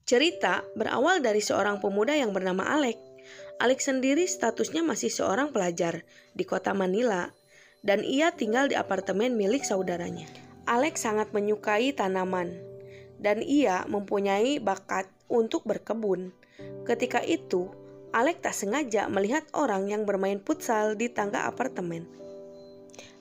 Cerita berawal dari seorang pemuda yang bernama Alec. Alec sendiri statusnya masih seorang pelajar di kota Manila dan ia tinggal di apartemen milik saudaranya. Alec sangat menyukai tanaman dan ia mempunyai bakat untuk berkebun. Ketika itu, Alec tak sengaja melihat orang yang bermain futsal di tangga apartemen.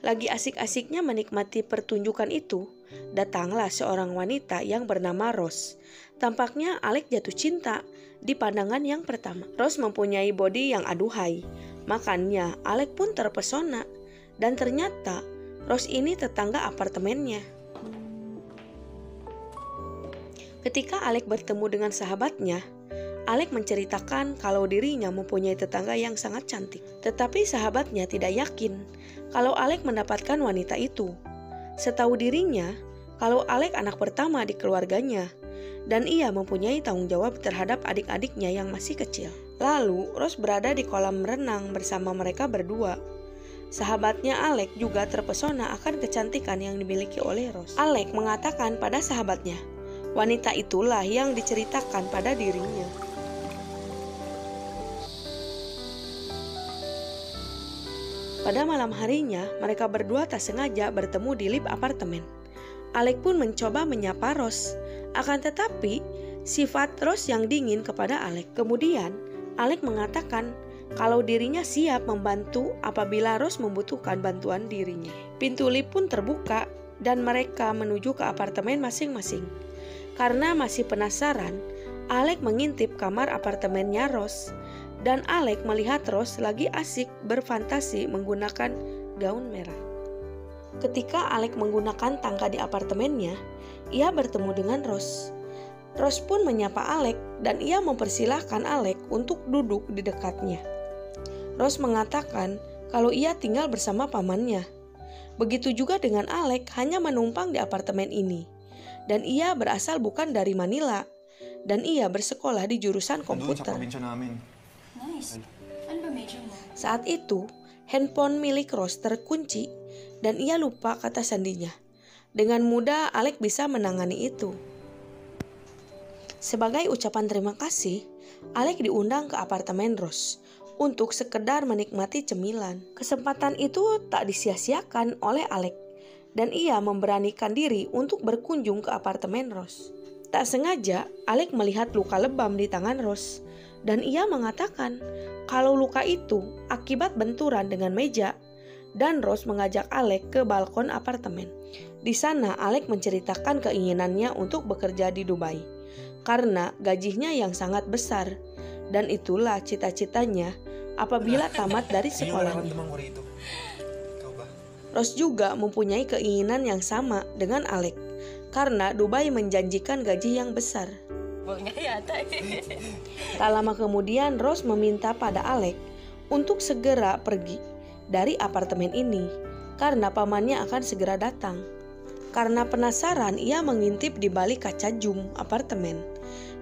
Lagi asik-asiknya menikmati pertunjukan itu, datanglah seorang wanita yang bernama Rose. Tampaknya Alec jatuh cinta di pandangan yang pertama. Rose mempunyai bodi yang aduhai, makanya Alec pun terpesona. Dan ternyata Rose ini tetangga apartemennya. Ketika Alec bertemu dengan sahabatnya, Alec menceritakan kalau dirinya mempunyai tetangga yang sangat cantik. Tetapi sahabatnya tidak yakin kalau Alec mendapatkan wanita itu. Setahu dirinya, kalau Alec anak pertama di keluarganya, dan ia mempunyai tanggung jawab terhadap adik-adiknya yang masih kecil. Lalu, Rose berada di kolam renang bersama mereka berdua. Sahabatnya Alec juga terpesona akan kecantikan yang dimiliki oleh Rose. Alec mengatakan pada sahabatnya, wanita itulah yang diceritakan pada dirinya. Pada malam harinya, mereka berdua tak sengaja bertemu di lift apartemen. Alec pun mencoba menyapa Rose, akan tetapi sifat Rose yang dingin kepada Alec. Kemudian, Alec mengatakan kalau dirinya siap membantu apabila Rose membutuhkan bantuan dirinya. Pintu lift pun terbuka dan mereka menuju ke apartemen masing-masing. Karena masih penasaran, Alec mengintip kamar apartemennya Rose. Dan Alec melihat Rose lagi asik berfantasi menggunakan gaun merah. Ketika Alec menggunakan tangga di apartemennya, ia bertemu dengan Rose. Rose pun menyapa Alec dan ia mempersilahkan Alec untuk duduk di dekatnya. Rose mengatakan kalau ia tinggal bersama pamannya. Begitu juga dengan Alec hanya menumpang di apartemen ini. Dan ia berasal bukan dari Manila. Dan ia bersekolah di jurusan komputer. Nice. Ano ba major mo? Saat itu, handphone milik Rose terkunci dan ia lupa kata sandinya. Dengan mudah, Alec bisa menangani itu. Sebagai ucapan terima kasih, Alec diundang ke apartemen Rose untuk sekedar menikmati cemilan. Kesempatan itu tak disia-siakan oleh Alec dan ia memberanikan diri untuk berkunjung ke apartemen Rose. Tak sengaja, Alec melihat luka lebam di tangan Rose. Dan ia mengatakan kalau luka itu akibat benturan dengan meja. Dan Rose mengajak Alec ke balkon apartemen. Di sana Alec menceritakan keinginannya untuk bekerja di Dubai karena gajinya yang sangat besar. Dan itulah cita-citanya apabila tamat dari sekolahnya. Rose juga mempunyai keinginan yang sama dengan Alec karena Dubai menjanjikan gaji yang besar. Tak lama kemudian Rose meminta pada Alec untuk segera pergi dari apartemen ini karena pamannya akan segera datang. Karena penasaran, ia mengintip di balik kaca jum apartemen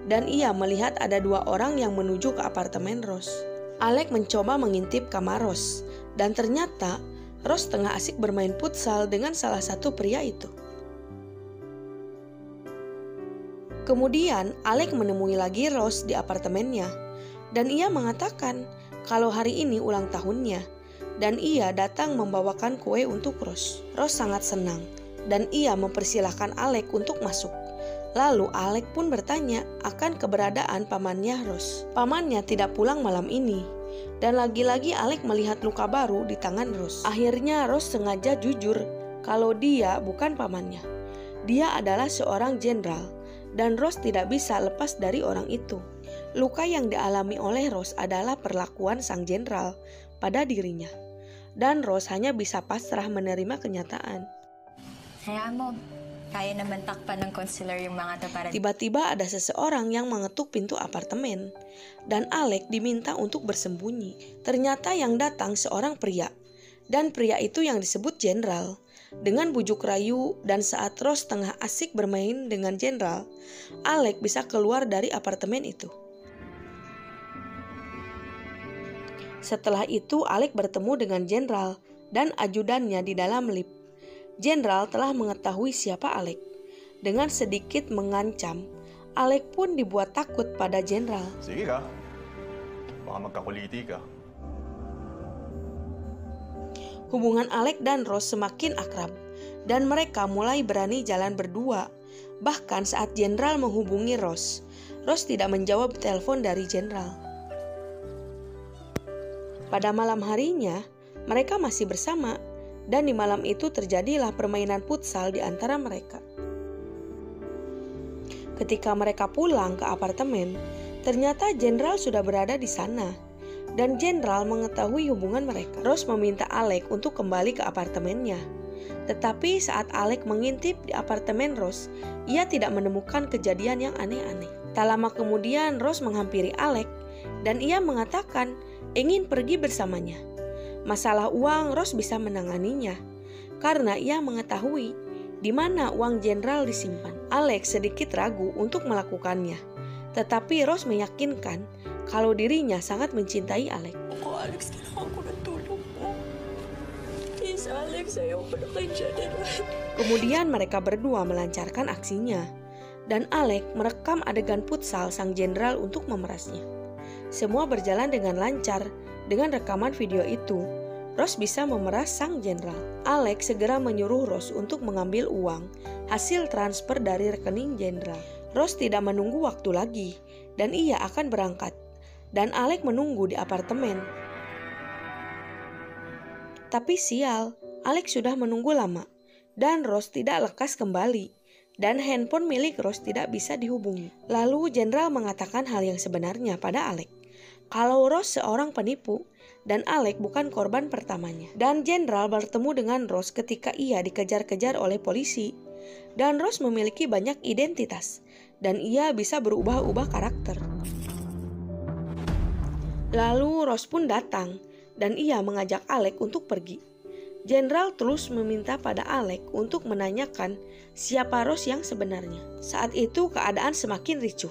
dan ia melihat ada dua orang yang menuju ke apartemen Rose. Alec mencoba mengintip kamar Rose dan ternyata Rose tengah asik bermain futsal dengan salah satu pria itu. Kemudian Alec menemui lagi Rose di apartemennya dan ia mengatakan kalau hari ini ulang tahunnya dan ia datang membawakan kue untuk Rose. Rose sangat senang dan ia mempersilahkan Alec untuk masuk. Lalu Alec pun bertanya akan keberadaan pamannya Rose. Pamannya tidak pulang malam ini dan lagi-lagi Alec melihat luka baru di tangan Rose. Akhirnya Rose sengaja jujur kalau dia bukan pamannya. Dia adalah seorang jenderal. Dan Rose tidak bisa lepas dari orang itu. Luka yang dialami oleh Rose adalah perlakuan sang jenderal pada dirinya. Dan Rose hanya bisa pasrah menerima kenyataan. Hayaan mo, kaya naman takpan ng counselor yung mga to para... Tiba-tiba ada seseorang yang mengetuk pintu apartemen. Dan Alec diminta untuk bersembunyi. Ternyata yang datang seorang pria. Dan pria itu yang disebut jenderal. Dengan bujuk rayu dan saat Rose tengah asik bermain dengan jenderal, Alec bisa keluar dari apartemen itu. Setelah itu Alec bertemu dengan jenderal dan ajudannya di dalam lift. Jenderal telah mengetahui siapa Alec. Dengan sedikit mengancam, Alec pun dibuat takut pada jenderal. Sige ka. Baka magkakuliti ka. Hubungan Alec dan Rose semakin akrab, dan mereka mulai berani jalan berdua. Bahkan saat jenderal menghubungi Rose, Rose tidak menjawab telepon dari jenderal. Pada malam harinya, mereka masih bersama, dan di malam itu terjadilah permainan futsal di antara mereka. Ketika mereka pulang ke apartemen, ternyata jenderal sudah berada di sana, dan jenderal mengetahui hubungan mereka. Rose meminta Alec untuk kembali ke apartemennya. Tetapi saat Alec mengintip di apartemen Rose, ia tidak menemukan kejadian yang aneh-aneh. Tak lama kemudian Rose menghampiri Alec, dan ia mengatakan ingin pergi bersamanya. Masalah uang Rose bisa menanganinya, karena ia mengetahui di mana uang jenderal disimpan. Alec sedikit ragu untuk melakukannya, tetapi Rose meyakinkan kalau dirinya sangat mencintai Alec. Alex, kailangan ko ng tulong mo. Please, Alex, ayaw ko na kay General. Kemudian mereka berdua melancarkan aksinya, dan Alec merekam adegan futsal sang jenderal untuk memerasnya. Semua berjalan dengan lancar. Dengan rekaman video itu, Rose bisa memeras sang jenderal. Alec segera menyuruh Rose untuk mengambil uang hasil transfer dari rekening jenderal. Rose tidak menunggu waktu lagi, dan ia akan berangkat. Dan Alec menunggu di apartemen. Tapi sial, Alec sudah menunggu lama, dan Rose tidak lekas kembali, dan handphone milik Rose tidak bisa dihubungi. Lalu jenderal mengatakan hal yang sebenarnya pada Alec, kalau Rose seorang penipu, dan Alec bukan korban pertamanya. Dan jenderal bertemu dengan Rose ketika ia dikejar-kejar oleh polisi, dan Rose memiliki banyak identitas, dan ia bisa berubah-ubah karakter. Lalu Rose pun datang, dan ia mengajak Alec untuk pergi. Jenderal terus meminta pada Alec untuk menanyakan siapa Rose yang sebenarnya. Saat itu keadaan semakin ricuh,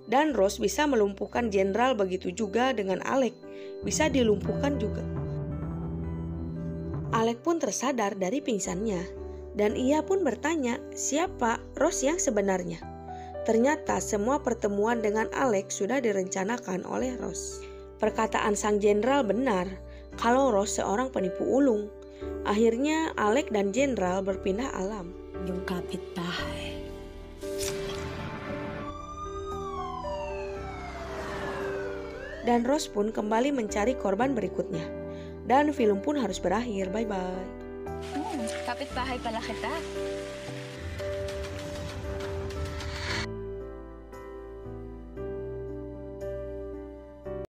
dan Rose bisa melumpuhkan jenderal, begitu juga dengan Alec, bisa dilumpuhkan juga. Alec pun tersadar dari pingsannya, dan ia pun bertanya siapa Rose yang sebenarnya. Ternyata semua pertemuan dengan Alec sudah direncanakan oleh Rose. Perkataan sang jenderal benar, kalau Rose seorang penipu ulung. Akhirnya Alec dan jenderal berpindah alam. Yung kapitbahay. Dan Rose pun kembali mencari korban berikutnya. Dan film pun harus berakhir. Bye-bye. Kapitbahay pala kita.